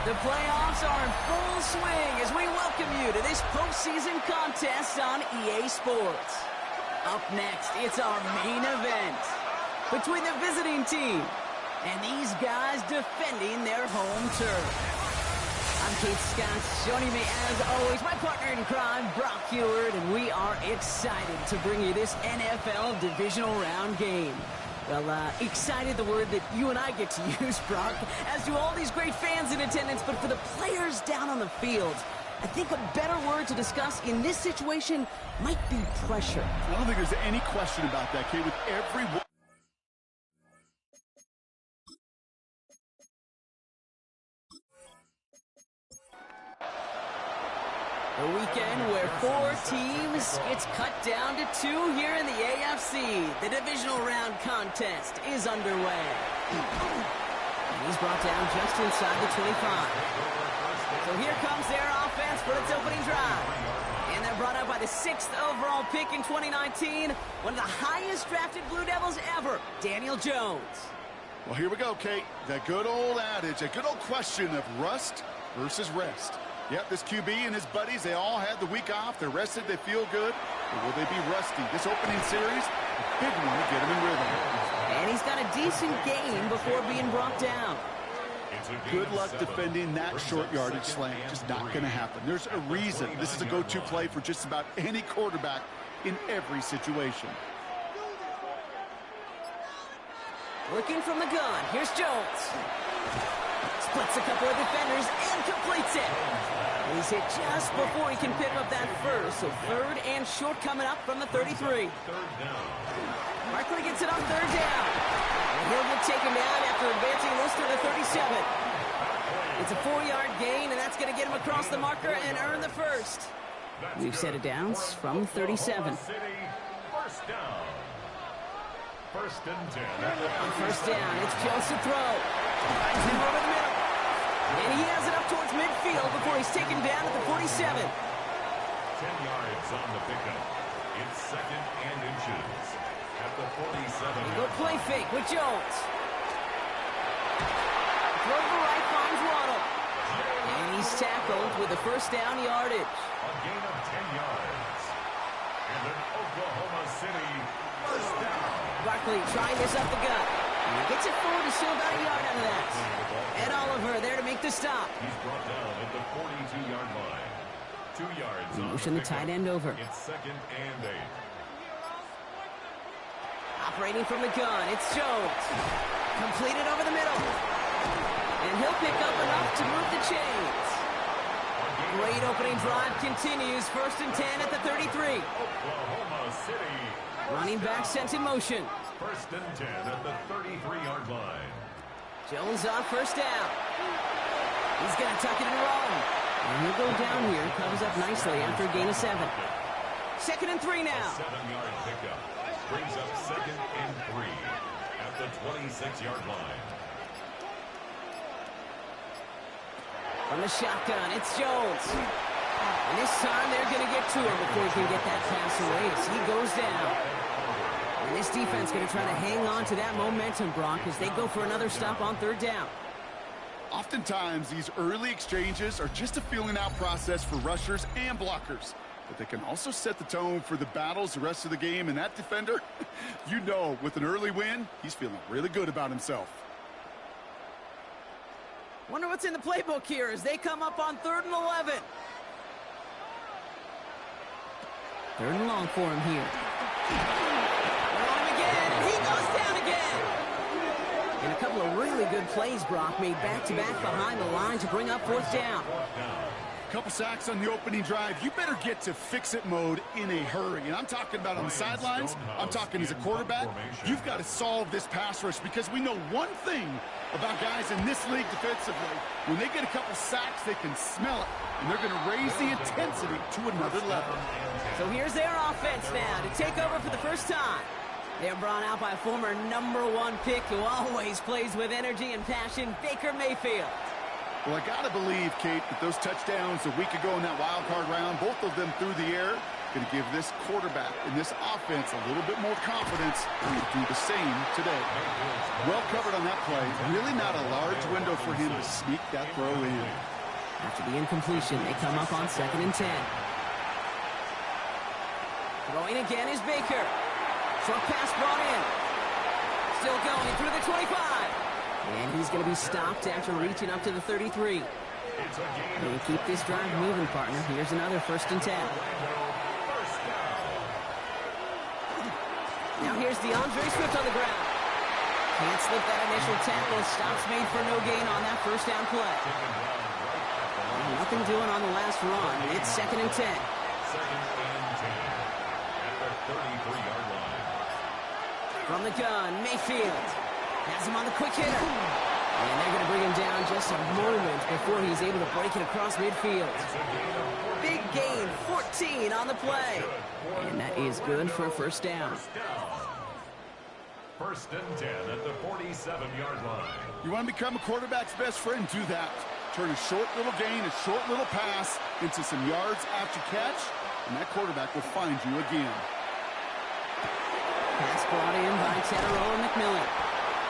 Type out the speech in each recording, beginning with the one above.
The playoffs are in full swing as we welcome you to this postseason contest on EA Sports. Up next, it's our main event between the visiting team and these guys defending their home turf. I'm Kate Scott, joining me as always, my partner in crime, Brock Heward, and we are excited to bring you this NFL divisional round game. Well, excited the word that you and I get to use, Brock, as do all these great fans in attendance, but for the players down on the field, I think a better word to discuss in this situation might be pressure. I don't think there's any question about that, Kate, with every... A weekend where 4 teams gets cut down to 2 here in the AFC. The divisional round contest is underway. And he's brought down just inside the 25. So here comes their offense for its opening drive. And they're brought up by the 6th overall pick in 2019. One of the highest drafted Blue Devils ever, Daniel Jones. Well, here we go, Kate. That good old adage, a good old question of rust versus rest. Yep, this QB and his buddies, they all had the week off. They're rested, they feel good. But will they be rusty? This opening series, a big one to get him in rhythm. And he's got a decent game before being brought down. Good luck defending that short yardage slant. Just not going to happen. There's a reason this is a go-to play for just about any quarterback in every situation. Looking from the gun, here's Jones. Splits a couple of defenders and completes it. He's hit just before he can pick up that first. So 3rd and short coming up from the 33. Barkley gets it on 3rd down. And he'll get taken down after advancing this to the 37. It's a 4-yard gain, and that's going to get him across the marker and earn the first. We've set it down from 37. First and 10. On 1st down, it's Jones to throw. Finds him over the middle. And he has it up towards midfield before he's taken down at the 47. 10 yards on the pickup. It's 2nd and inches at the 47. Go play fake with Jones. Throw to the right, finds Waddle. And he's tackled with the 1st down yardage. A gain of 10 yards. And an Oklahoma City 1st down. Barkley trying this up the gut. And he gets it forward to still about a yard out of that. Ed Oliver there to make the stop. He's brought down at the 42-yard line. 2 yards on Motion the tight end over. It's 2nd and 8. Operating from the gun, it's Jones. Completed over the middle. And he'll pick up enough to move the chains. Great opening drive continues. 1st and 10 at the 33. Oklahoma City. Running back sent in motion. 1st and 10 at the 33-yard line. Jones on 1st down. He's going to tuck it and run. And he'll go down here. Covers up nicely after a gain of 7. 2nd and 3 now. 7-yard pickup. Brings up 2nd and 3 at the 26-yard line. From the shotgun, it's Jones. And this time they're going to get to him before he can get that pass away as he goes down. And this defense going to try to hang on to that momentum, Brock, as they go for another stop on 3rd down. Oftentimes, these early exchanges are just a feeling-out process for rushers and blockers. But they can also set the tone for the battles the rest of the game. And that defender, you know, with an early win, he's feeling really good about himself. Wonder what's in the playbook here as they come up on 3rd and 11. 3rd and long for him here. He goes down again. And a couple of really good plays, Brock, made back-to-back behind the line to bring up 4th down. Couple sacks on the opening drive. You better get to fix-it mode in a hurry. And I'm talking about on the sidelines. I'm talking as a quarterback. You've got to solve this pass rush because we know one thing about guys in this league defensively. When they get a couple sacks, they can smell it. And they're going to raise the intensity to another level. So here's their offense now to take over for the first time. They're brought out by a former #1 pick who always plays with energy and passion, Baker Mayfield. Well, I got to believe, Kate, that those touchdowns a week ago in that wild card round, both of them through the air, going to give this quarterback and this offense a little bit more confidence and do the same today. Well covered on that play. Really not a large window for him to sneak that throw in. After the incompletion, they come up on 2nd and 10. Throwing again is Baker. Short pass brought in. Still going through the 25. And he's going to be stopped after reaching up to the 33. They keep this drive moving, partner. Here's another 1st and 10. Now here's DeAndre Swift on the ground. Can't slip that initial tackle. Stops made for no gain on that 1st down play. And nothing doing on the last run. It's 2nd and 10. 2nd and 10 at the 33-yard line. From the gun, Mayfield has him on the quick hitter. And they're going to bring him down just a moment before he's able to break it across midfield. Big gain, 14 on the play. And that is good for a 1st down. 1st and 10 at the 47-yard line. You want to become a quarterback's best friend? Do that. Turn a short little gain, a short little pass into some yards after catch, and that quarterback will find you again. Pass brought in by Teteroa McMillan.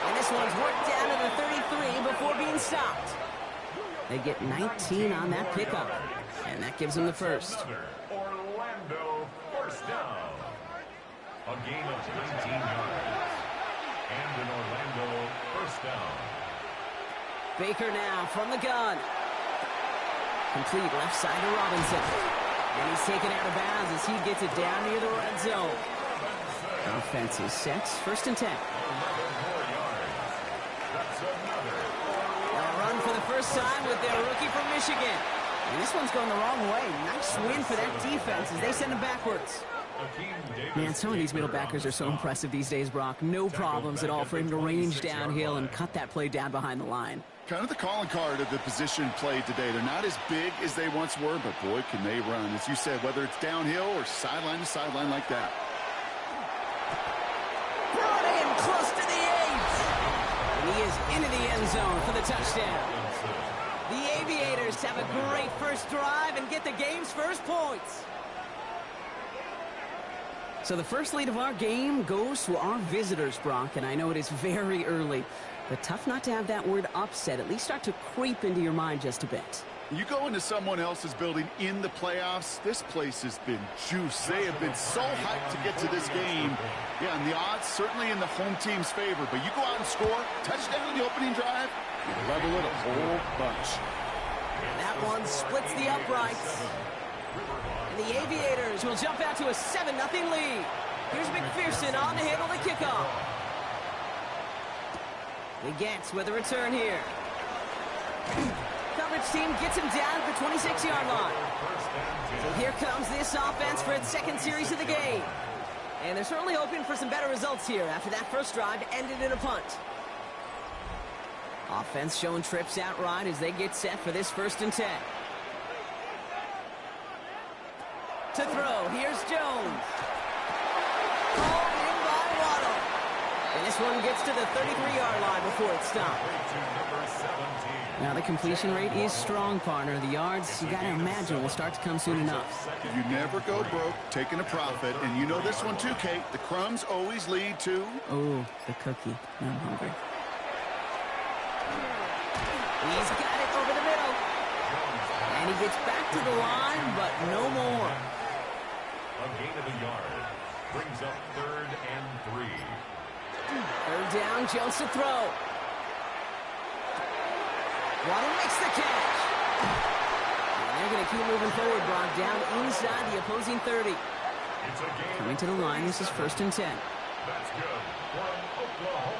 And this one's worked down to the 33 before being stopped. They get 19 on that pickup, and that gives them the 1st. Orlando 1st down. A gain of 19 yards. And an Orlando 1st down. Baker now from the gun. Complete left side to Robinson. And he's taken out of bounds as he gets it down near the red zone. Offense is set. 1st and 10. 11 more yards. That's another. They'll run for the first time with their rookie from Michigan. And this one's going the wrong way. Nice win for that defense as they send him backwards. Man, some of these middle backers are so impressive these days, Brock. No problems at all for him to range downhill and cut that play down behind the line. Kind of the calling card of the position played today. They're not as big as they once were, but boy, can they run. As you said, whether it's downhill or sideline to sideline like that. Brought in close to the 8. And he is into the end zone for the touchdown. The Aviators have a great first drive and get the game's first points. So the first lead of our game goes to our visitors, Brock, and I know it is very early, but tough not to have that word upset at least start to creep into your mind just a bit. You go into someone else's building in the playoffs, this place has been juiced. They have been so hyped to get to this game. Yeah, and the odds certainly in the home team's favor, but you go out and score, touchdown in the opening drive, you level it a whole bunch. That one splits the uprights. And the Aviators will jump out to a 7-0 lead. Here's McPherson on to handle the kickoff. He gets with a return here. Coverage team gets him down at the 26-yard line. So here comes this offense for its 2nd series of the game. And they're certainly hoping for some better results here after that first drive ended in a punt. Offense showing trips out right as they get set for this 1st and 10. To throw, here's Jones. Called in by Waddle. And this one gets to the 33-yard line before it's stopped. Now the completion rate is strong, partner. The yards, you got to imagine, will start to come soon enough. You never go broke taking a profit, and you know this one too, Kate. The crumbs always lead to... Oh, the cookie. I'm hungry. He's got it over the middle. And he gets back to the line, but no more. A gain of a yard. Brings up 3rd and 3. 3rd down, Jones to throw. Waddle makes the catch. And they're going to keep moving forward, Brock, down inside the opposing 30. Coming to the line, this is 1st and 10. That's good.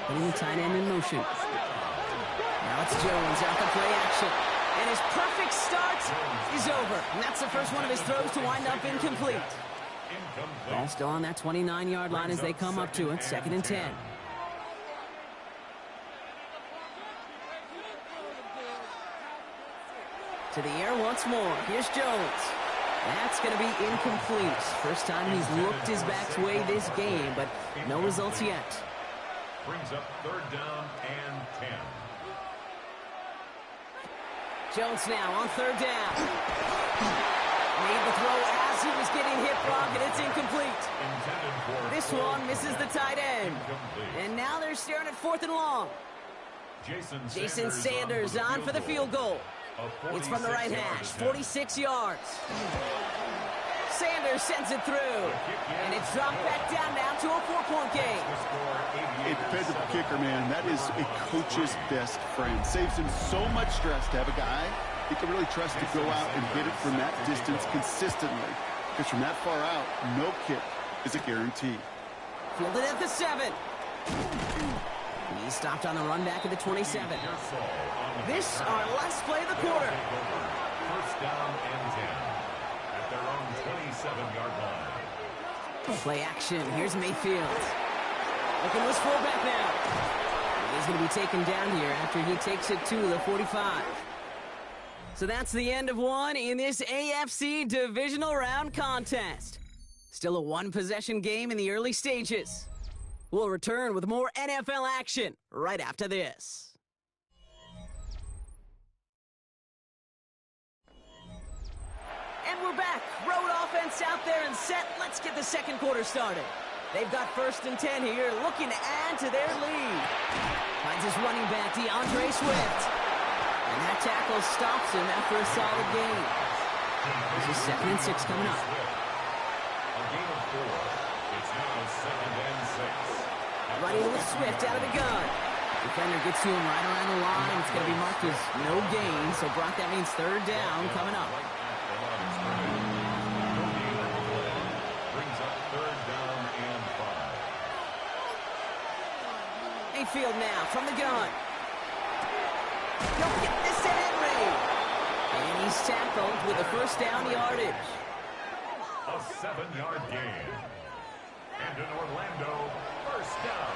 Putting the tight end in motion. Now it's Jones out the play action. And his perfect start is over. And that's the first one of his throws to wind up incomplete. Ball still on that 29-yard line as they come up to it. 2nd and 10. To the air once more. Here's Jones. That's going to be incomplete. First time he's looked his back's way this game, but no results yet. Brings up 3rd down and 10. Jones now on 3rd down. Made the throw as he was getting hit, Brock, and it's incomplete. This one misses the tight end. And now they're staring at 4th and long. Jason Sanders on for the field goal. It's from the right hash, 46 yards. Sanders sends it through. And it's dropped back down now to a 4-point game. A defensive kicker, man, that is a coach's best friend. Saves him so much stress to have a guy he can really trust to go out and hit it from that distance consistently. Because from that far out, no kick is a guarantee. Fielded at the 7. He stopped on the run back at the 27. This our last play of the quarter. First down and 10 at their own 27-yard line. Play action. Here's Mayfield. Looking to his fullback now. He's going to be taken down here after he takes it to the 45. So that's the end of one in this AFC divisional round contest. Still a one-possession game in the early stages. We'll return with more NFL action right after this. And we're back. Road offense out there and set. Let's get the second quarter started. They've got 1st and 10 here, looking to add to their lead. Finds his running back, DeAndre Swift. And that tackle stops him after a solid gain. This is 2nd and 6 coming up. A game of 4. It's now 2nd and 6. Running with Swift out of the gun. Defender gets to him right around the line. It's going to be marked as no gain. So, Brock, that means 3rd down coming up. Brings up 3rd down and 5. Mayfield now from the gun. He'll get this to Henry. And he's tackled with a 1st down yardage. A 7-yard gain. And in Orlando, 1st down.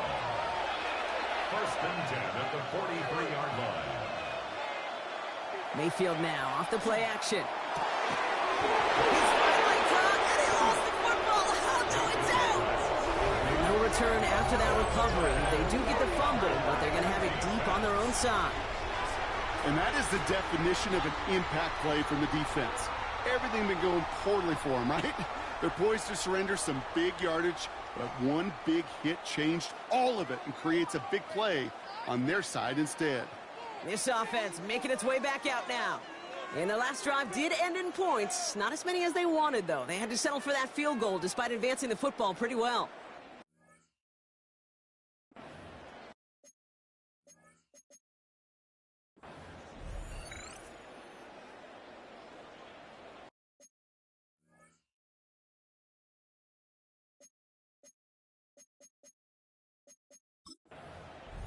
1st and 10 at the 43-yard line. Mayfield now off the play action. He's finally caught, and he lost the football. Oh, no, it's out. No return after that recovery. They do get the fumble, but they're going to have it deep on their own side. And that is the definition of an impact play from the defense. Everything been going poorly for them, right? They're poised to surrender some big yardage, but one big hit changed all of it and creates a big play on their side instead. This offense making its way back out now. And their last drive did end in points. Not as many as they wanted, though. They had to settle for that field goal despite advancing the football pretty well.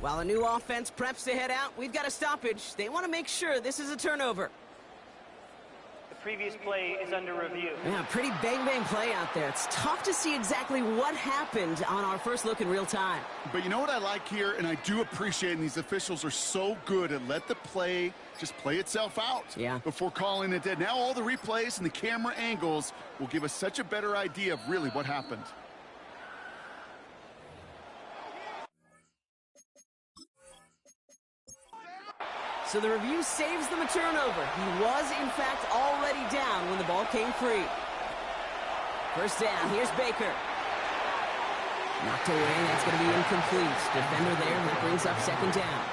While a new offense preps to head out, we've got a stoppage. They want to make sure this is a turnover. The previous play is under review. Yeah, pretty bang-bang play out there. It's tough to see exactly what happened on our first look in real time. But you know what I like here, and I do appreciate, and these officials are so good at let the play just play itself out before calling it dead. Now all the replays and the camera angles will give us such a better idea of really what happened. So the review saves them a turnover. He was, in fact, already down when the ball came free. 1st down, here's Baker. Knocked away, that's going to be incomplete. Defender there, that brings up 2nd down.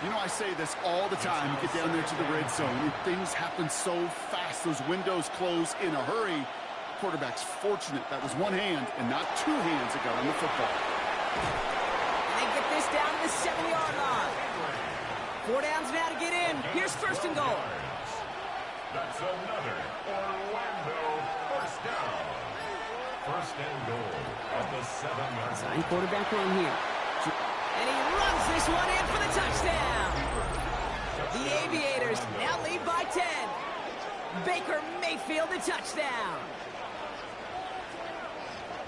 You know, I say this all the time. You get down there to the red zone, and things happen so fast. Those windows close in a hurry. Quarterback's fortunate that was one hand and not two hands that got on the football. They get this down to the 7-yard line. 4 downs now to get in. Here's 1st and goal. That's another Orlando 1st down. 1st and goal at the 7-yard line. Sign quarterback run here. And he runs this one in for the touchdown. The Aviators now lead by 10. Baker Mayfield the touchdown.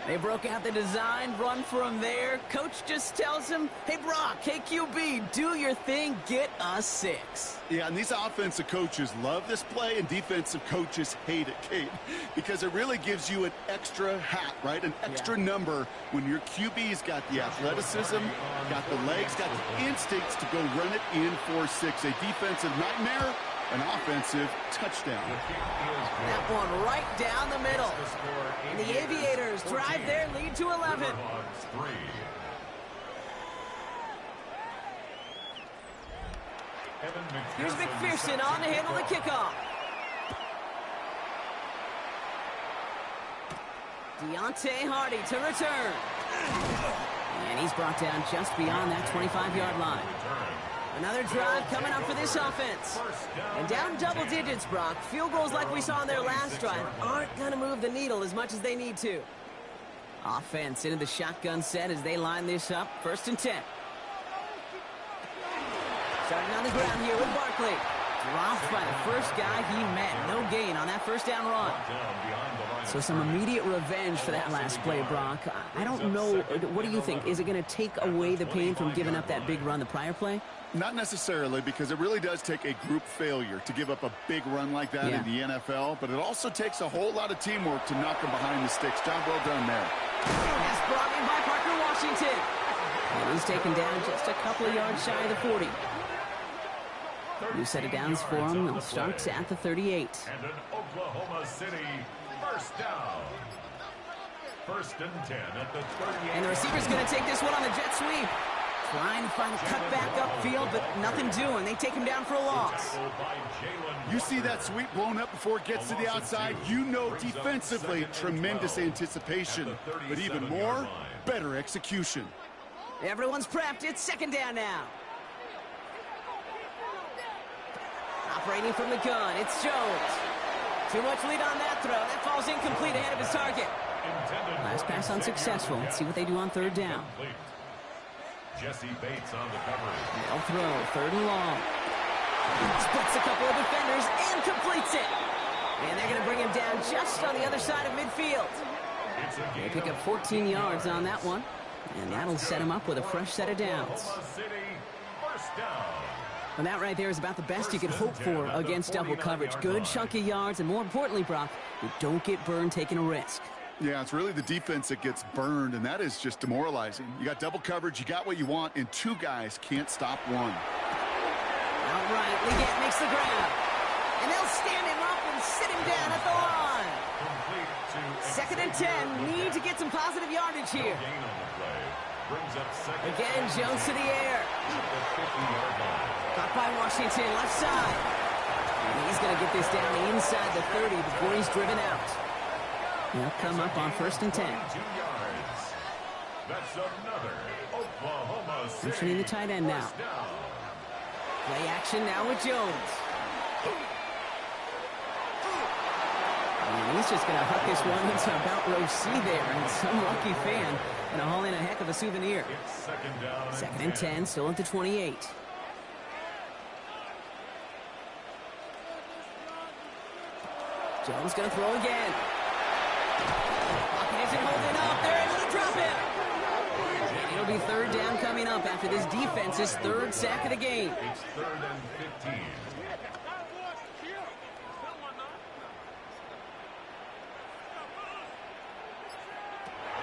They broke out the design run for him there. Coach just tells him, hey, Brock, hey, QB, do your thing, get us 6. Yeah, and these offensive coaches love this play, and defensive coaches hate it, Kate, because it really gives you an extra hat, right? An extra number when your QB's got the athleticism, got the legs, got the instincts to go run it in for 6. A defensive nightmare, an offensive touchdown. That one right down the middle. And the Aviators drive their lead to 11. Here's McPherson on to handle the kickoff. Deontay Hardy to return. And he's brought down just beyond that 25-yard line. Another drive coming up for this offense. And down double digits, Brock. Field goals like we saw in their last drive aren't going to move the needle as much as they need to. Offense into the shotgun set as they line this up. 1st and 10. Starting on the ground here with Barkley. Dropped by the first guy he met. No gain on that first down run. So some immediate revenge for that last play, Brock. I don't know. What do you think? Is it going to take away the pain from giving up that big run the prior play? Not necessarily, because it really does take a group failure to give up a big run like that in the NFL, but it also takes a whole lot of teamwork to knock them behind the sticks. John, well done there. That's brought in by Parker Washington. And he's taken down just a couple of yards shy of the 40. New set of downs for him. They'll start at the 38. And an Oklahoma City first down. 1st and 10 at the 38. And the receiver's going to take this one on the jet sweep. Trying to find a cutback upfield, but nothing doing. They take him down for a loss. You see that sweep blown up before it gets to the outside. You know defensively, tremendous anticipation. But even more, better execution. Everyone's prepped. It's 2nd down now. Operating from the gun, it's Jones. Too much lead on that throw. That falls incomplete ahead of his target. Last pass unsuccessful. Let's see what they do on 3rd down. Jesse Bates on the coverage. They'll throw 3rd and long. Splits a couple of defenders and completes it. And they're going to bring him down just on the other side of midfield. They pick up 14 yards on that one. And that'll set him up with a fresh set of downs. And that right there is about the best you could hope for against double coverage. Good chunk of yards, and more importantly, Brock, you don't get burned taking a risk. Yeah, it's really the defense that gets burned, and that is just demoralizing. You got double coverage, you got what you want, and 2 guys can't stop one. Outright, Leggett makes the grab. And they'll stand him up and sit him down at the line. 2nd and 10, need to get some positive yardage here. Again, Jones to the air. Caught by Washington, left side. And he's going to get this down inside the 30 before he's driven out. They'll come up on 1st and 10. That's another Oklahoma City. Mentioning the tight end now. Play action now with Jones. And he's just going to hook this one into about row C there. And some lucky fan going to haul in a heck of a souvenir. 2nd and 10, still at the 28. Jones going to throw again. Pocket isn't holding up. They're able to drop him. And it'll be 3rd down coming up after this defense's 3rd sack of the game. It's 3rd and 15.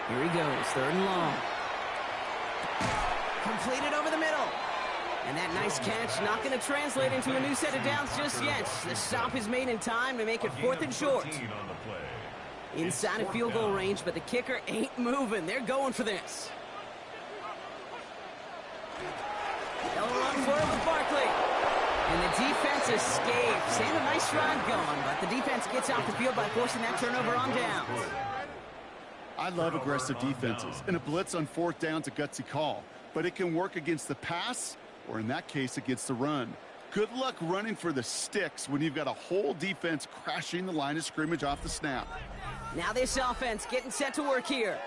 Here he goes, 3rd and long. Completed over the middle. And that nice catch not going to translate into a new set of downs just yet. The stop is made in time to make it 4th and short. Inside of field goal range, but the kicker ain't moving. They're going for this. They'll run for it with Barkley. And the defense escapes. And a nice drive going, but the defense gets off the field by forcing that turnover on downs. I love aggressive defenses, and a blitz on 4th down's a gutsy call, but it can work against the pass, or in that case, against the run. Good luck running for the sticks when you've got a whole defense crashing the line of scrimmage off the snap. Now this offense getting set to work here.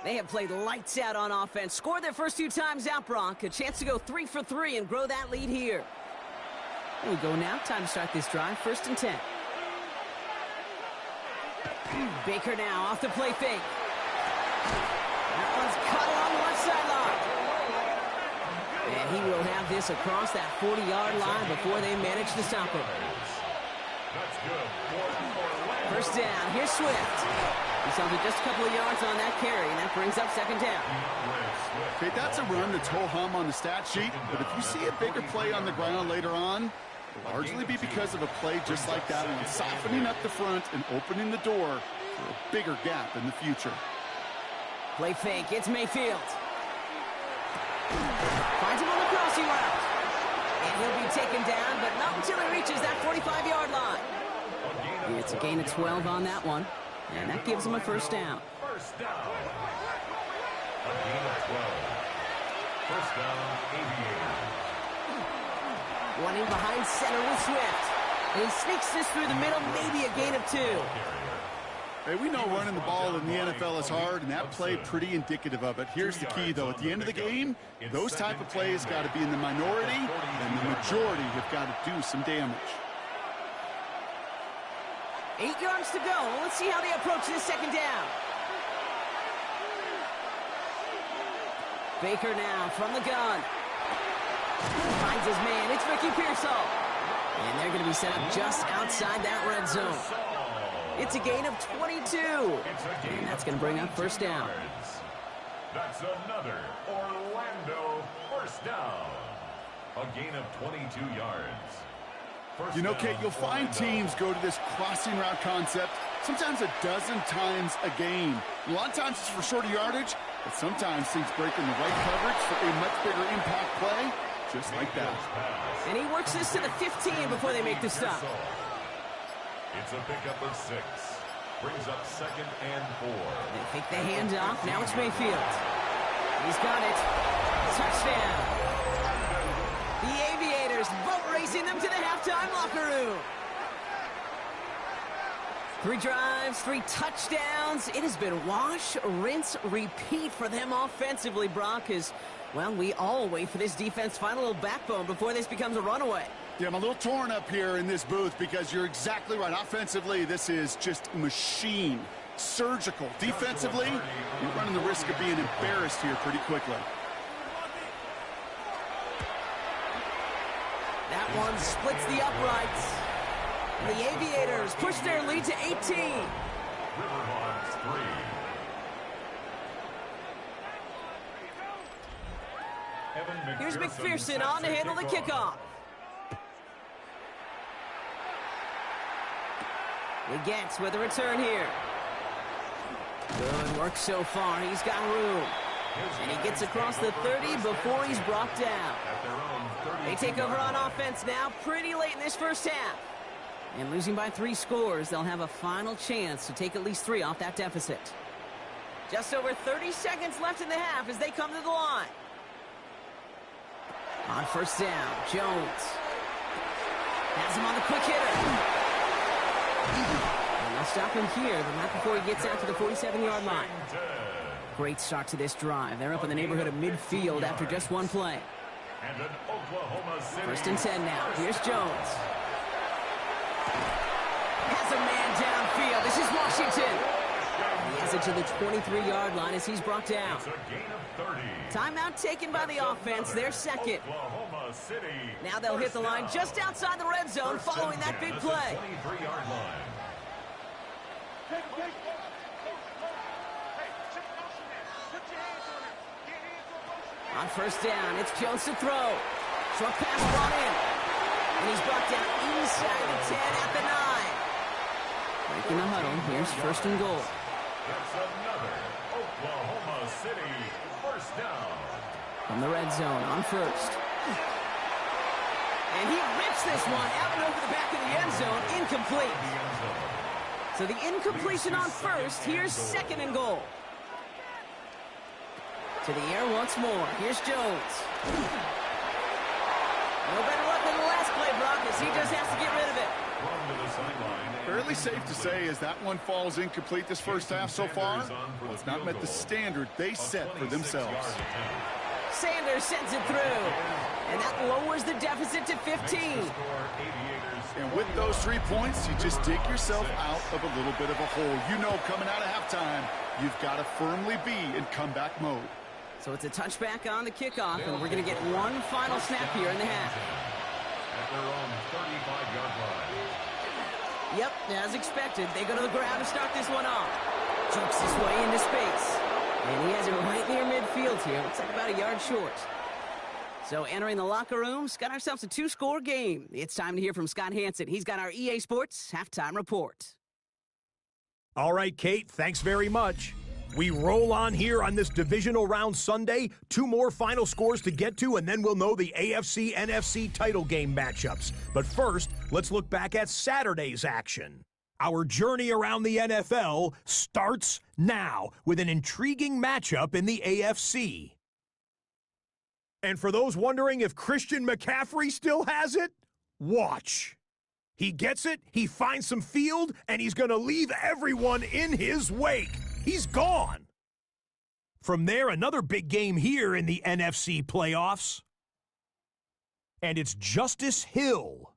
They have played lights out on offense, scored their first 2 times out, Brock. A chance to go 3 for 3 and grow that lead here. Here we go now, time to start this drive, 1st and 10. Baker now off the play fake. That one's cut along the left sideline. And he will have this across that 40-yard line before they manage to stop him. That's good. 1st down. Here's Swift. He's under just a couple of yards on that carry, and that brings up 2nd down. Okay, that's a run that's ho-hum on the stat sheet, but if you see a bigger play on the ground later on, Largely be because of a play just like that one, softening up the front and opening the door for a bigger gap in the future. Play fake, it's Mayfield. Finds him on the crossing route. And he'll be taken down, but not until he reaches that 45-yard line. It's a gain of 12 on that one, and that gives him a first down. First down. A gain of 12. First down, Aviators. One in behind center with Swift. And he sneaks this through the middle, maybe a gain of 2. Hey, we know running the ball in the NFL is hard, and that play pretty indicative of it. Here's the key, though. At the end of the game, those type of plays got to be in the minority, and the majority have got to do some damage. 8 yards to go. Let's see how they approach this second down. Baker now from the gun. Finds his man. It's Ricky Pearsall. And they're going to be set up just outside that red zone. It's a gain of 22. And that's going to bring up first down. That's another Orlando first down. A gain of 22 yards. You know, Kate, you'll find teams go to this crossing route concept sometimes a dozen times a game. A lot of times it's for shorter yardage, but sometimes teams break in the right coverage for a much bigger impact play, just like that. And he works this to the 15 before they make the stop. It's a pickup of 6. Brings up 2nd and 4. They take the handoff. Now it's Mayfield. He's got it. Touchdown. The Aviators boat racing them to the halftime locker room. 3 drives, 3 touchdowns. It has been wash, rinse, repeat for them offensively, Brock, as, well, we all wait for this defense to find a little backbone before this becomes a runaway. Yeah, I'm a little torn up here in this booth because you're exactly right. Offensively, this is just machine. Surgical. Defensively, you're running the risk of being embarrassed here pretty quickly. That one splits the uprights. The Aviators push their lead to 18. Riverhawks 3. Here's McPherson on to handle the kickoff. Legets with a return here. Good work so far. He's got room. And he gets across the 30 before he's brought down. They take over on offense now pretty late in this first half. And losing by 3 scores, they'll have a final chance to take at least 3 off that deficit. Just over 30 seconds left in the half as they come to the line. On first down, Jones has him on the quick hitter. And they'll stop him here, but not before he gets out to the 47-yard line. Great start to this drive. They're up in the neighborhood of midfield after just 1 play. First and 10 now. Here's Jones. Has a man downfield. This is Washington. He has it to the 23-yard line as he's brought down. Timeout taken by the offense. Their second. Now they'll hit the line just outside the red zone following that big play. On first down, it's Jones to throw. Short pass brought in. And he's brought down inside the 10 at the 9. Breaking the huddle. Here's first and goal. It's another Oklahoma City first down. From the red zone on first. And he rips this one out and over the back of the end zone. Incomplete. So the incompletion on first. Here's second and goal. To the air once more. Here's Jones. No better luck than the last play, Brock, as he just has to get rid of it. Fairly safe to say as that one falls incomplete this first half so far. Well, it's not met the standard they set for themselves. Sanders sends it through. And that lowers the deficit to 15. And with those 3 points, you just dig yourself out of a little bit of a hole. You know, coming out of halftime, you've got to firmly be in comeback mode. So it's a touchback on the kickoff, and we're going to get one final snap here in the half. At their own 35-yard line. Yep, as expected, they go to the ground to start this one off. Jukes his way into space. And he has it right near midfield here. Looks like about a yard short. So So entering the locker rooms, got ourselves a 2-score game. It's time to hear from Scott Hansen. He's got our EA Sports halftime report. All right, Kate, thanks very much. We roll on here on this divisional round Sunday. 2 more final scores to get to, and then we'll know the AFC-NFC title game matchups. But first, let's look back at Saturday's action. Our journey around the NFL starts now with an intriguing matchup in the AFC. And for those wondering if Christian McCaffrey still has it, watch. He gets it, he finds some field, and he's going to leave everyone in his wake. He's gone. From there, another big game here in the NFC playoffs. And it's Justice Hill.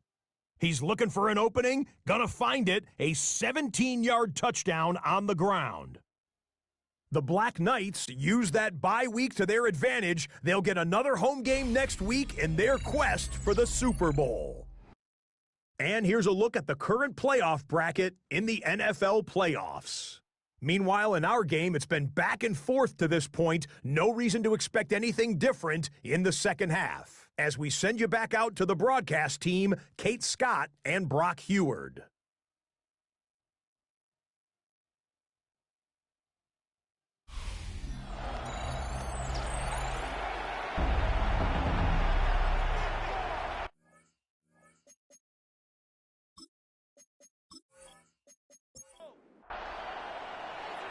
He's looking for an opening, gonna find it, a 17-yard touchdown on the ground. The Black Knights use that bye week to their advantage. They'll get another home game next week in their quest for the Super Bowl. And here's a look at the current playoff bracket in the NFL playoffs. Meanwhile, in our game, it's been back and forth to this point. No reason to expect anything different in the second half. As we send you back out to the broadcast team, Kate Scott and Brock Heward.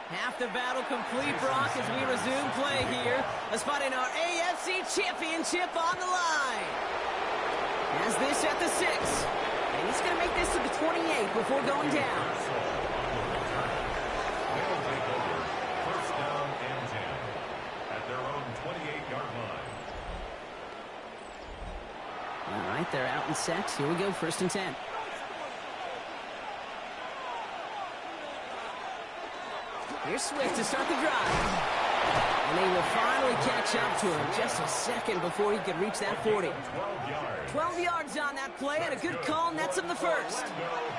Half the battle complete, Brock, as we resume play here. A spot in our AFC Championship on the line. Has this at the 6. And he's going to make this to the 28 before going down. They'll take over. First down and 10 at their own 28-yard line. All right, they're out and set. Here we go, 1st and 10. Here's Swift to start the drive. And they will finally catch up to him just a second before he could reach that 40. 12 yards on that play, and a good call nets him the first.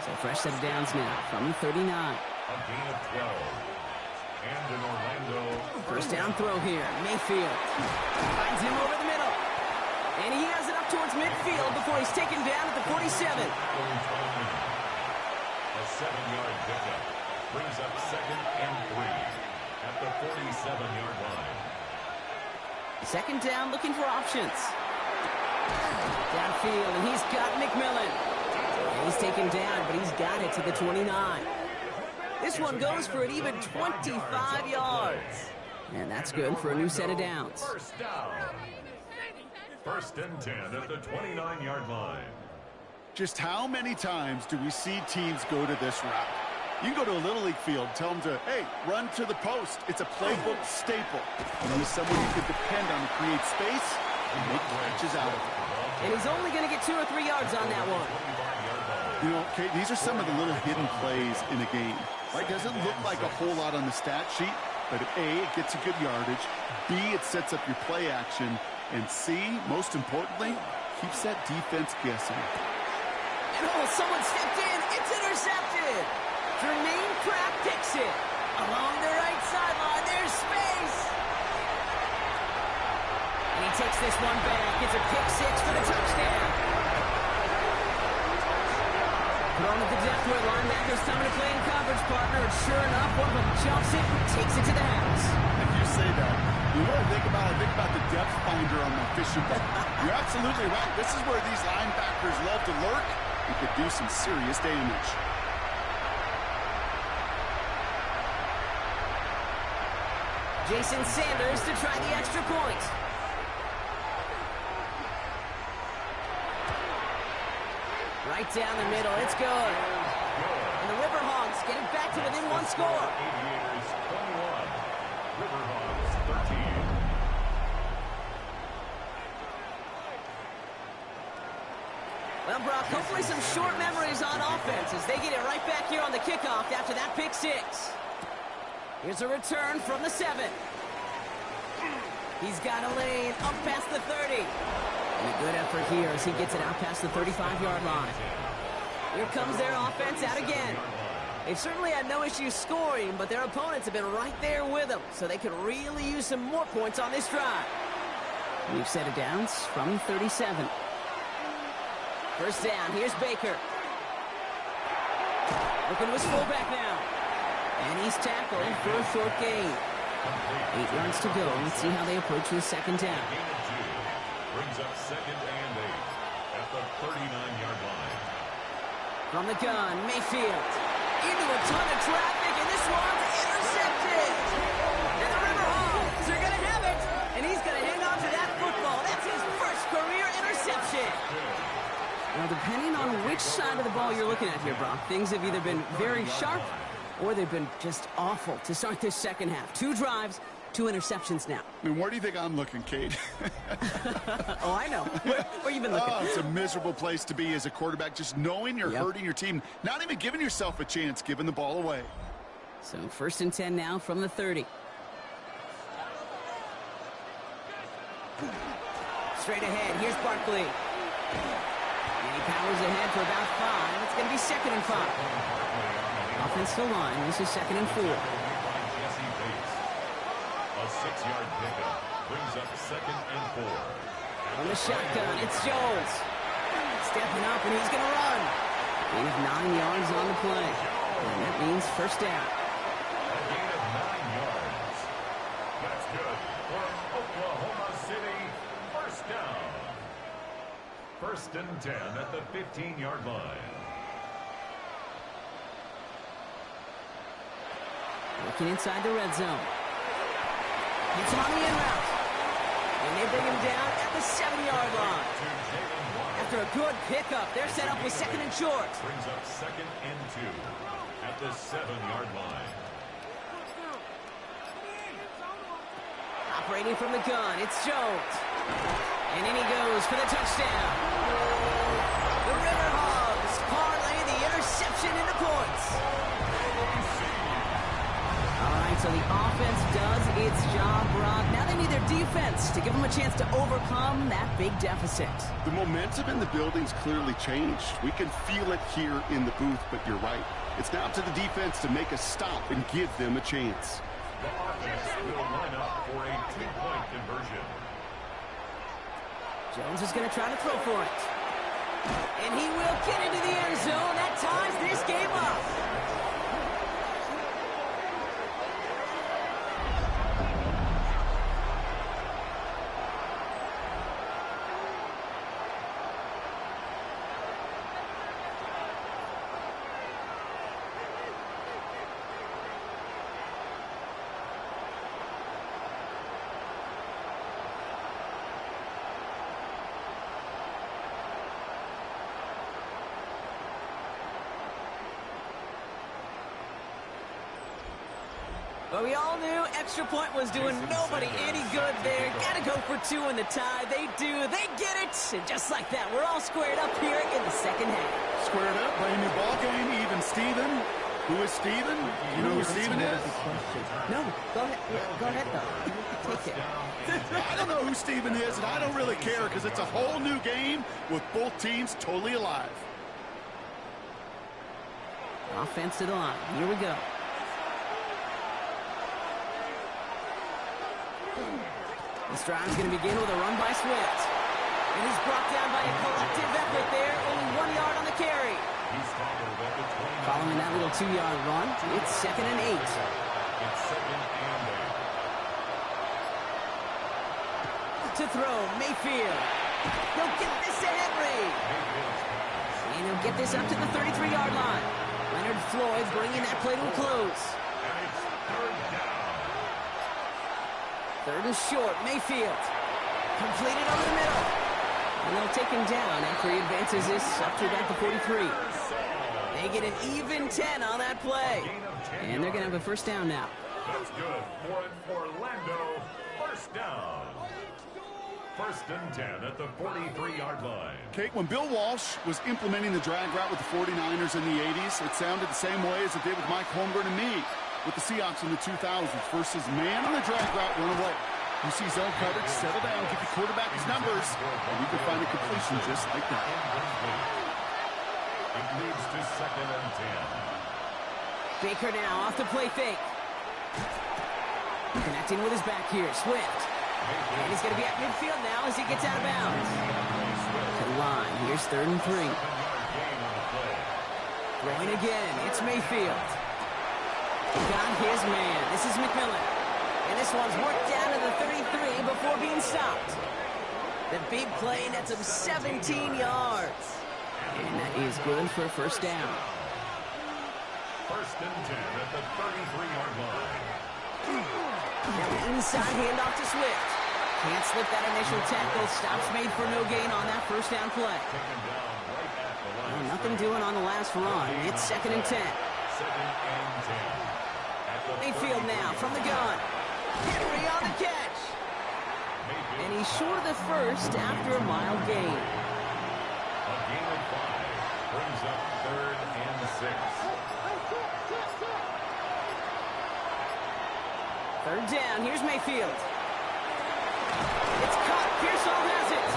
So fresh set of downs now from the 39. A gain of 12. And in Orlando. First down throw here. Mayfield finds him over the middle. And he has it up towards midfield before he's taken down at the 47. A 7-yard pickup. Brings up 2nd and 3 at the 47-yard line. Second down, looking for options. Downfield, and he's got McMillan. And he's taken down, but he's got it to the 29. This one goes for an even 25 yards. And that's good for a new set of downs. First down. 1st and 10 at the 29-yard line. Just how many times do we see teams go to this route? You can go to a Little League field, tell them to, hey, run to the post. It's a playbook staple. And he's someone you could depend on to create space and make catches out of it. And he's only going to get 2 or 3 yards on that one. You know, Kate, these are some of the little hidden plays in a game. Right? Doesn't look like a whole lot on the stat sheet, but A, it gets a good yardage. B, it sets up your play action. And C, most importantly, keeps that defense guessing. And someone stepped in. It's intercepted. Jermaine Pratt picks it. Along the right sideline, there's space. And he takes this one back. It's a pick 6 for the touchdown. Thrown at the depth where linebackers coming to play in coverage, partner. And sure enough, one of them jumps it and takes it to the house. If you say that, you know what I think about? I think about the depth finder on my fishing boat. You're absolutely right. This is where these linebackers love to lurk. You could do some serious damage. Jason Sanders to try the extra point. Right down the middle, it's good. And the River Hogs get it back to within 1 score. Aviators 21, River Hogs 13. Well, Brock, hopefully some short memories on offense as they get it right back here on the kickoff after that pick 6. Here's a return from the 7. He's got a lane up past the 30. And a good effort here as he gets it out past the 35-yard line. Here comes their offense out again. They've certainly had no issue scoring, but their opponents have been right there with them, so they could really use some more points on this drive. We've set it down from 37. First down, here's Baker. Looking to his fullback now. And he's tackled for a short gain. 8 yards to go. Let's see how they approach this second down. Brings up second and 8 at the 39-yard line. From the gun, Mayfield. Into a ton of traffic, and this one's intercepted. And the River Hogs are going to have it. And he's going to hang on to that football. That's his first career interception. Well, depending on which side of the ball you're looking at here, Brock, things have either been very sharp or they've been just awful to start this second half. 2 drives, 2 interceptions now. I mean, where do you think I'm looking, Kate? Oh, I know. Where you been looking? Oh, it's a miserable place to be as a quarterback, just knowing you're hurting your team, not even giving yourself a chance, giving the ball away. So first and 10 now from the 30. Straight ahead, here's Barkley. And he powers ahead for about 5. It's going to be second and 5. Offensive line, this is second and 4. A 6-yard pickup brings up second and 4. On the shotgun, it's Jones. Stepping up, and he's going to run. Gain of 9 yards on the play. And that means first down. A gain of 9 yards. That's good for Oklahoma City. First down. First and 10 at the 15-yard line. Looking inside the red zone. It's on the in route. And they bring him down at the 7-yard line. After a good pickup, they're set up with second and short. Brings up second and 2 at the 7-yard line. Operating from the gun, it's Jones. And in he goes for the touchdown. The River Hogs parlay the interception into points. All right, so the offense does its job, Brock. Now they need their defense to give them a chance to overcome that big deficit. The momentum in the building's clearly changed. We can feel it here in the booth, but you're right. It's now up to the defense to make a stop and give them a chance. The offense will line up for a 2-point conversion. Jones is going to try to throw for it. And he will get into the end zone. That ties this game up. But we all knew extra point was doing nobody any good there. Got to go for 2 in the tie. They do. They get it. And just like that, we're all squared up here in the second half. Squared up, brand new ball game, even Steven. Who is Steven? You know who Steven is? No, go ahead. Go ahead, though. Take it. I don't know who Steven is, and I don't really care because it's a whole new game with both teams totally alive. Offense to the line. Here we go. This drive's going to begin with a run by Swift. And he's brought down by a collective effort there. Only 1 yard on the carry. Following that little 2-yard run, it's second and 8. It's second and 8. To throw, Mayfield. He'll get this to Henry. And he'll get this up to the 33-yard line. Leonard Floyd bringing that play to a close. And it's third down. Third and short, Mayfield. Completed over the middle. And they'll take him down after he advances this up to about the 43. They get an even 10 on that play. And they're going to have a first down now. That's good for Orlando. First down. First and 10 at the 43-yard line. Kate, when Bill Walsh was implementing the drag route with the 49ers in the 80s, it sounded the same way as it did with Mike Holmgren and me with the Seahawks in the 2000s versus man on the drag route, run away. You see zone coverage, settle down, give your quarterback his numbers, and you can find a completion just like that. It leads to second and 10. Baker now off the play fake. Connecting with his back here, Swift. And he's going to be at midfield now as he gets out of bounds. To the line. Here's 3rd and 3. Throwing again. It's Mayfield. Got his man. This is McMillan. And this one's worked down to the 33 before being stopped. The big play nets him 17 yards. And that is good for a first down. 1st and 10 at the 33-yard line. Now the inside handoff to Swift. Can't slip that initial tackle. Stops made for no gain on that first down play. Well, nothing doing on the last run. It's 2nd and 10. 2nd and 10. Mayfield now from the gun. Henry on the catch. And he's short of the first after a mild gain. A gain of 5 brings up 3rd and 6. 3rd down. Here's Mayfield. It's caught. Pearsall has it.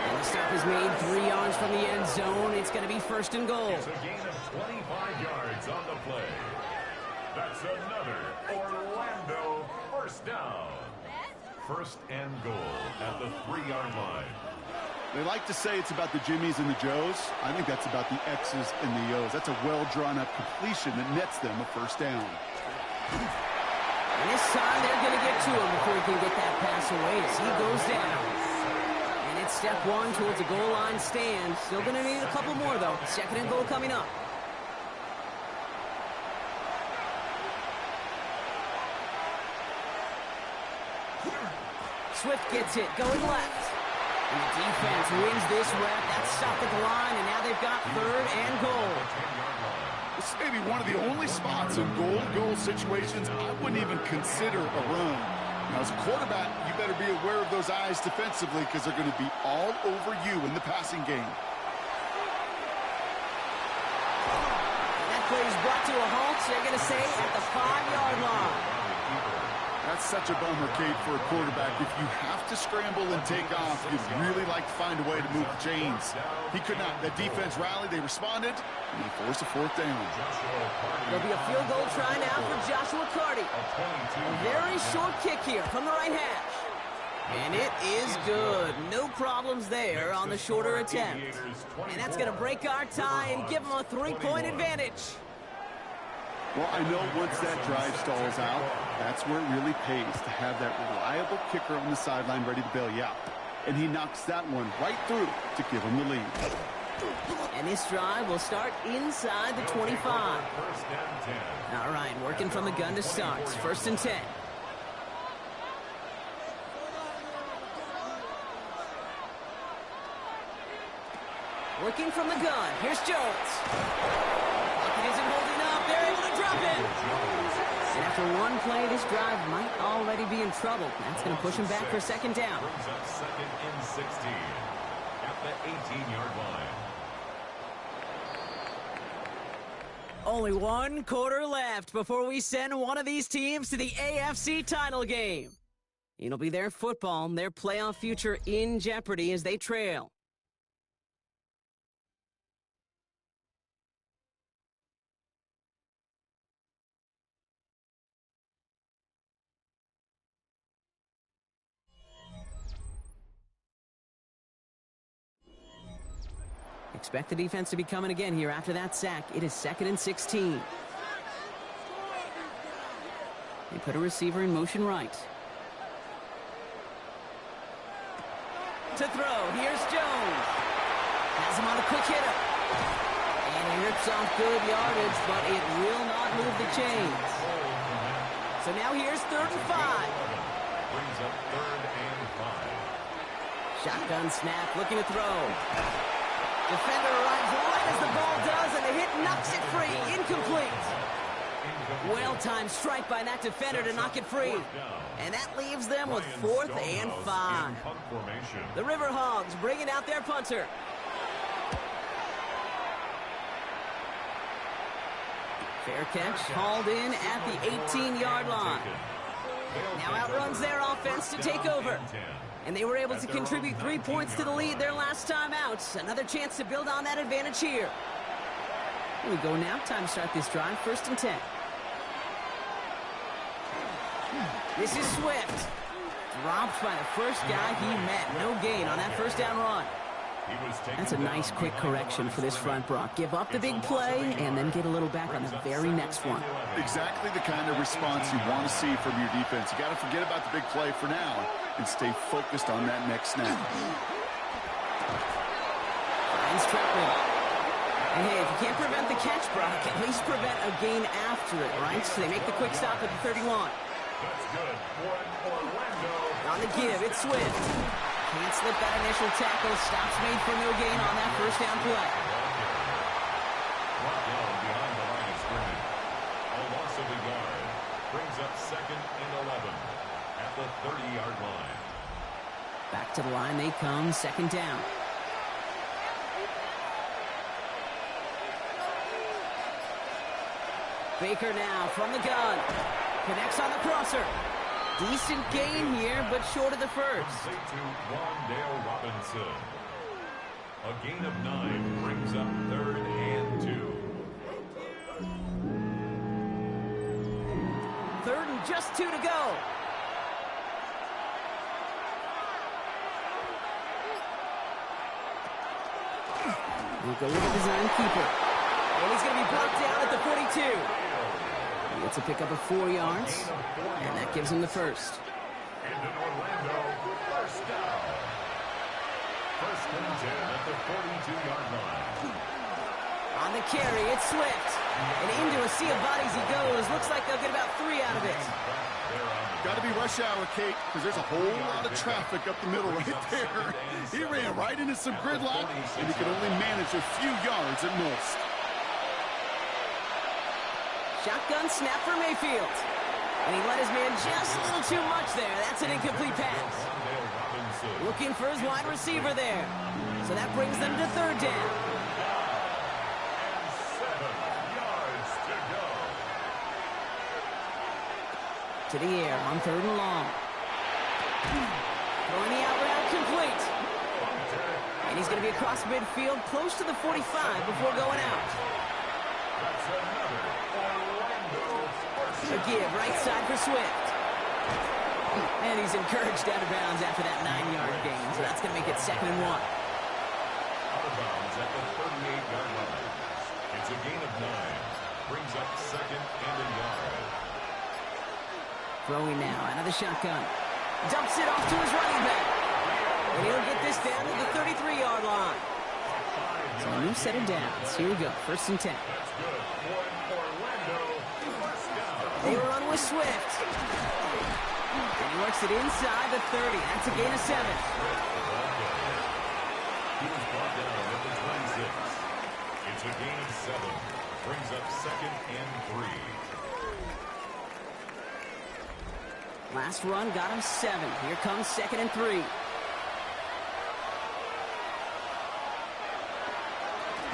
And the stop is made 3 yards from the end zone. It's going to be 1st and goal. It's a gain of 25 yards on the play. That's another Orlando first down. 1st and goal at the 3-yard line. They like to say it's about the Jimmies and the Joes. I think that's about the X's and the O's. That's a well-drawn-up completion that nets them a first down. And this time they're going to get to him before he can get that pass away as he goes down. And it's step 1 towards a goal line stand. Still going to need a couple more, though. 2nd and goal coming up. Swift gets it, going left. And the defense wins this rep. That's stopped at the line, and now they've got 3rd and goal. This may be one of the only spots in goal situations I wouldn't even consider a run. Now, as a quarterback, you better be aware of those eyes defensively because they're going to be all over you in the passing game. And that play is brought to a halt, so they're going to say at the 5-yard line. That's such a bummer, Kate, for a quarterback. If you have to scramble and take off, you'd really like to find a way to move the chains. He could not. That defense rallied, they responded, and they forced a 4th down. There'll be a field goal try now for Joshua Carty. A very short kick here from the right hash. And it is good. No problems there on the shorter attempt. And that's going to break our tie and give them a 3-point advantage. Well, I know once that drive stalls out, that's where it really pays to have that reliable kicker on the sideline ready to bail you out. And he knocks that one right through to give him the lead. And this drive will start inside the 25. All right, working from the gun to start. 1st and 10. Working from the gun. Here's Jones. It isn't holding up. They're able to drop it. And after one play, this drive might already be in trouble. That's going to push him back for 2nd down. Brings up 2nd and 16 at the 18-yard line. Only 1 quarter left before we send one of these teams to the AFC title game. It'll be their football, their playoff future in jeopardy as they trail. Expect the defense to be coming again here after that sack. It is 2nd and 16. They put a receiver in motion right. To throw, here's Jones. Has him on a quick hitter. And he rips off good yardage, but it will not move the chains. So now here's 3rd and 5. Brings up 3rd and 5. Shotgun snap, looking to throw. Defender arrives right as the ball does, and the hit knocks it free. Incomplete. Well-timed strike by that defender to knock it free. And that leaves them with 4th and 5. The River Hogs bringing out their punter. Fair catch, hauled in at the 18-yard line. Now outruns their offense to take over. And they were able to contribute 3 points to the lead their last time out. Another chance to build on that advantage here. Here we go now. Time to start this drive. 1st and 10. This is Swift. Dropped by the first guy he met. No gain on that first down run. That's a nice quick correction for this front, Brock. Give up the big play and then get a little back on the very next one. Exactly the kind of response you want to see from your defense. You got to forget about the big play for now and stay focused on that next snap. Finds Troutman. And hey, if you can't prevent the catch, Brock, at least prevent a gain after it, right? So they make the quick stop at the 31. That's good. Orlando. On the give, it's Swift. Can't slip that initial tackle. Stops made for no gain on that first down play. Brought down behind the line of scrimmage. A loss of a yard brings up 2nd and 11 at the 30-yard line. Back to the line they come, 2nd down. Baker now from the gun. Connects on the crosser. Decent gain here, but short of the first. Complete to Wandale Robinson. A gain of 9 brings up 3rd and 2. 3rd and just 2 to go. We'll go with the design keeper. And he's going to be brought down at the 42. It's a pickup of 4 yards, and that gives him the first. And in Orlando, first down. 1st and 10 at the 42-yard line. On the carry, it's Swift. And into a sea of bodies he goes. Looks like they'll get about 3 out of it. Got to be rush hour, Kate, because there's a whole lot of traffic up the middle right there. He ran right into some gridlock, and he could only manage a few yards at most. Shotgun snap for Mayfield. And he let his man just a little too much there. That's an incomplete pass. Looking for his wide receiver there. So that brings them to 3rd down. And 7 yards to go. To the air on 3rd and long. Throwing the out route complete. And he's going to be across midfield, close to the 45 before going out. That's another Orlando first. A give, right side for Swift. And he's encouraged out of bounds after that 9-yard gain. So that's going to make it 2nd and 1. Out of bounds at the 38-yard line. It's a gain of 9. Brings up 2nd and a yard. Throwing now out of the shotgun. Dumps it off to his running back. And he'll get this down to the 33-yard line. So a new set of downs. Here we go. 1st and 10. That's good. Orlando, first down. They run with Swift. And he works it inside the 30. That's a gain of 7. He was brought down at the 26. It's a gain of 7. Brings up 2nd and 3. Last run got him 7. Here comes 2nd and 3.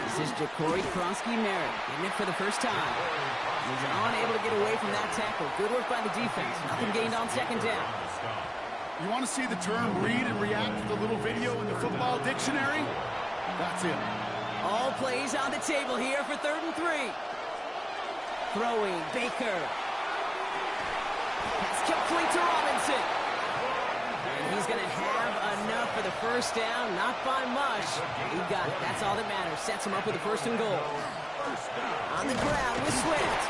This is Ja'Cory Krosky-Merritt getting it for the first time. He's unable to get away from that tackle. Good work by the defense. Nothing gained on 2nd down. You want to see the term read and react with the little video in the football dictionary? That's it. All plays on the table here for 3rd and 3. Throwing, Baker. Pass complete to Robinson. And he's going to have enough for the first down. Not by much. He got it. That's all that matters. Sets him up with the 1st and goal. On the ground with Swift.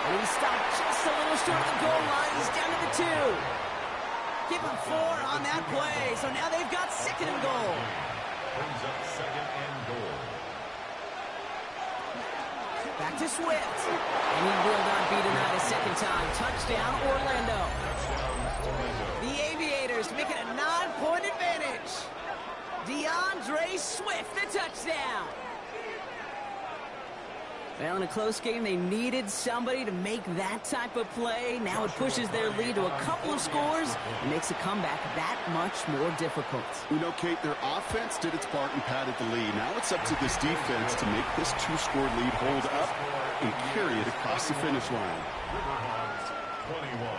And he stopped just a little short of the goal line. He's down to the 2. Give him 4 on that play. So now they've got 2nd and goal. Brings up 2nd and goal. Back to Swift. And he will not be denied a 2nd time. Touchdown, Orlando. The Aviators make it a 9-point advantage. DeAndre Swift, the touchdown. Well, in a close game, they needed somebody to make that type of play. Now it pushes their lead to a couple of scores and makes a comeback that much more difficult. You know, Kate, their offense did its part and padded the lead. Now it's up to this defense to make this 2-score lead hold up and carry it across the finish line. Hogs 21.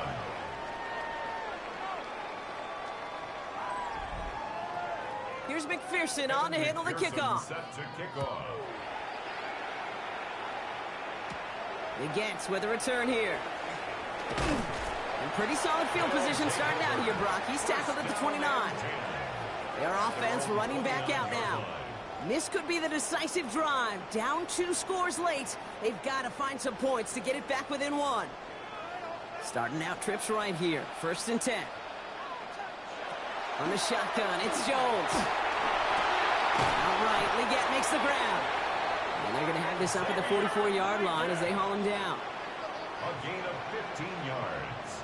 Here's McPherson on to handle the kickoff. Set to kick off. The Gents with a return here. And pretty solid field position starting out here, Brock. He's tackled at the 29. Their offense running back out now. This could be the decisive drive. Down 2 scores late. They've got to find some points to get it back within 1. Starting out trips right here. 1st and 10. On the shotgun, it's Jones. All right, Leggett makes the grab. And they're going to have this up at the 44-yard line as they haul him down. A gain of 15 yards.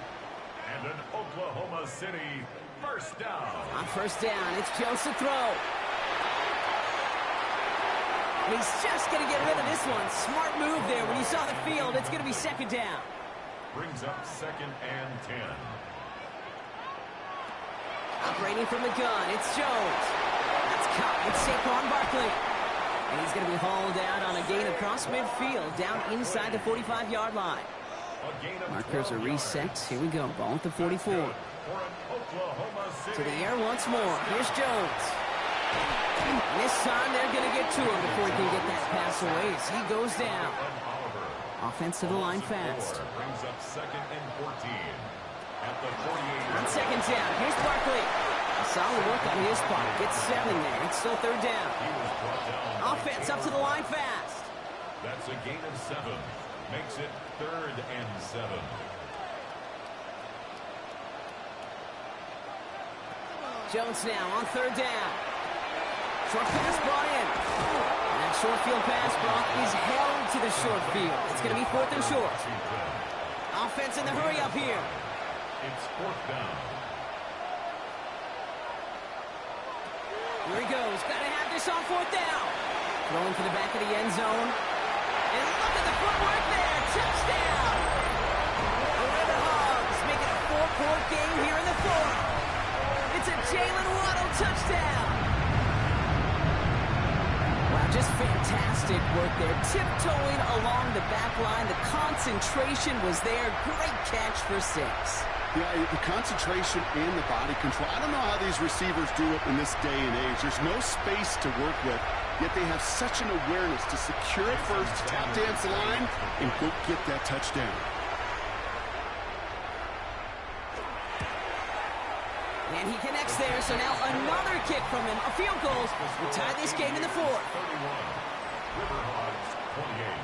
And an Oklahoma City first down. On 1st down, it's Jones to throw. He's just going to get rid of this one. Smart move there. When you saw the field, it's going to be 2nd down. Brings up 2nd and 10. Operating from the gun, it's Jones. That's caught. It's Saquon Barkley. And he's going to be hauled out on a gain across midfield, down inside the 45-yard line. Markers are reset. Here we go. Ball at the 44. To the air once more. Here's Jones. And this time they're going to get to him before he can get that pass away as he goes down. Offense to the line fast. Brings up 2nd and 14. At the 48. On 2nd down, here's Barkley. Solid work on his part. Gets 7 there. It's still 3rd down. Offense up to the line fast. That's a gain of 7. Makes it 3rd and 7. Jones now on 3rd down. Short pass brought in. And that short field pass, Brock, is held to the short field. It's going to be 4th and short. Offense in the hurry up here. It's 4th down. Here he goes. Got to have this on 4th down. Throwing to the back of the end zone. And look at the footwork there. Touchdown. The Hogs make it a 4-point game here in the 4th. It's a Jalen Waddle touchdown. Wow, just fantastic work there. Tiptoeing along the back line. The concentration was there. Great catch for 6. Yeah, the concentration and the body control. I don't know how these receivers do it in this day and age. There's no space to work with, yet they have such an awareness to secure it first, tap dance the line, and go get that touchdown. And he connects there, so now another kick from him. A field goal will tie this game in the 4th. 31. River Hogs 28.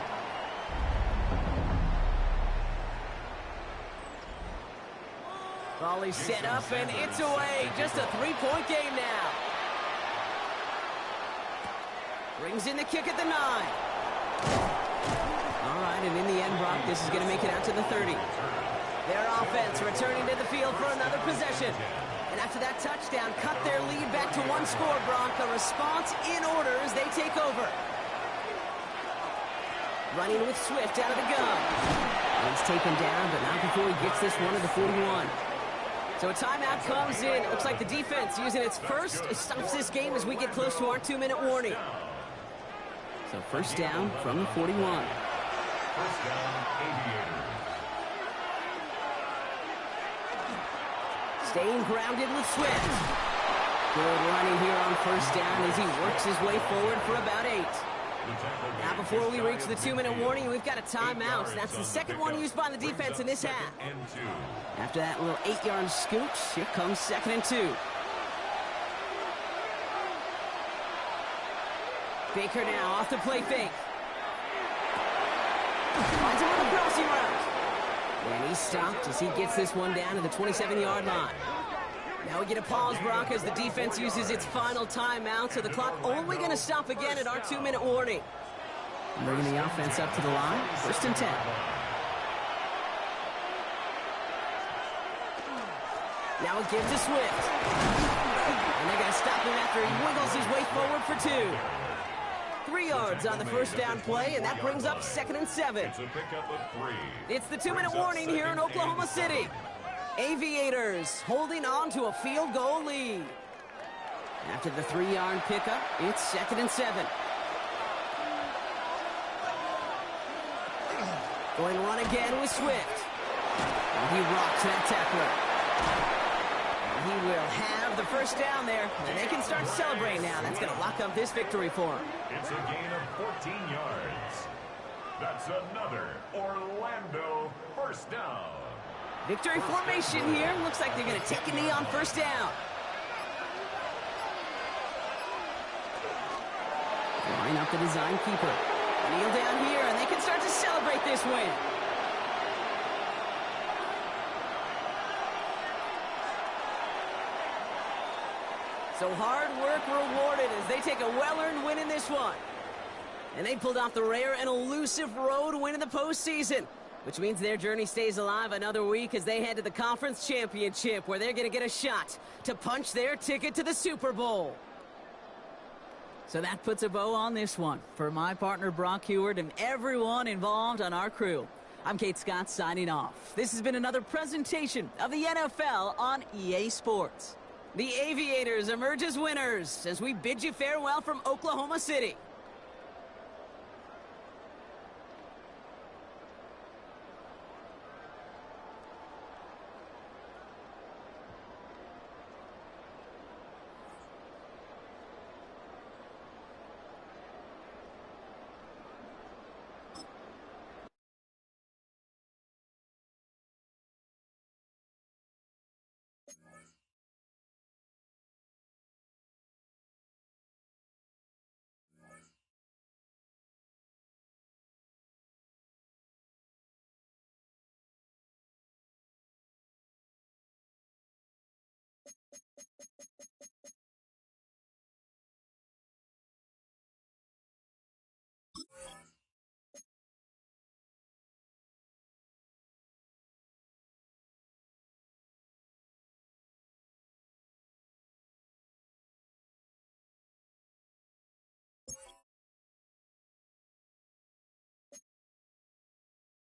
Volley set up, and it's away. Just a 3-point game now. Brings in the kick at the 9. All right, and in the end, Brock, this is going to make it out to the 30. Their offense returning to the field for another possession. And after that touchdown, cut their lead back to 1 score, Brock. A response in order as they take over. Running with Swift out of the gun. He's taken down, but not before he gets this one to the 41. So a timeout comes in. It looks like the defense using its first stops this game as we get close to our 2-minute warning. So 1st down from the 41. 1st down, Aviators. Staying grounded with Swift. Good running here on 1st down as he works his way forward for about 8. Now before we reach the 2-minute warning, we've got a timeout. That's the 2nd one used by the defense in this half. After that little 8-yard scooch, here comes 2nd and 2. Baker now off the play fake. Finds him on the crossing route. And he's stopped as he gets this one down to the 27-yard line. Now we get a pause, Brock, as the defense uses its final timeout, so the clock only going to stop again at our 2-minute warning. Bringing the offense up to the line, 1st and 10. Now a give to Swift. And they're going to stop him after he wiggles his way forward for 2. 3 yards on the 1st down play, and that brings up 2nd and 7. It's a pickup of 3. It's the 2-minute warning here in Oklahoma City. Aviators holding on to a field goal lead. After the 3-yard pickup, it's 2nd and 7. Going to run again with Swift. And he rocks that tackler. And he will have the 1st down there. And they can start celebrating now. That's going to lock up this victory for them. It's a gain of 14 yards. That's another Orlando 1st down. Victory formation here. Looks like they're going to take a knee on first down. Line up the design keeper. Kneel down here, and they can start to celebrate this win. So hard work rewarded as they take a well-earned win in this one. And they pulled off the rare and elusive road win in the postseason, which means their journey stays alive another week as they head to the conference championship, where they're going to get a shot to punch their ticket to the Super Bowl. So that puts a bow on this one. For my partner Brock Heward and everyone involved on our crew, I'm Kate Scott signing off. This has been another presentation of the NFL on EA Sports. The Aviators emerge as winners as we bid you farewell from Oklahoma City.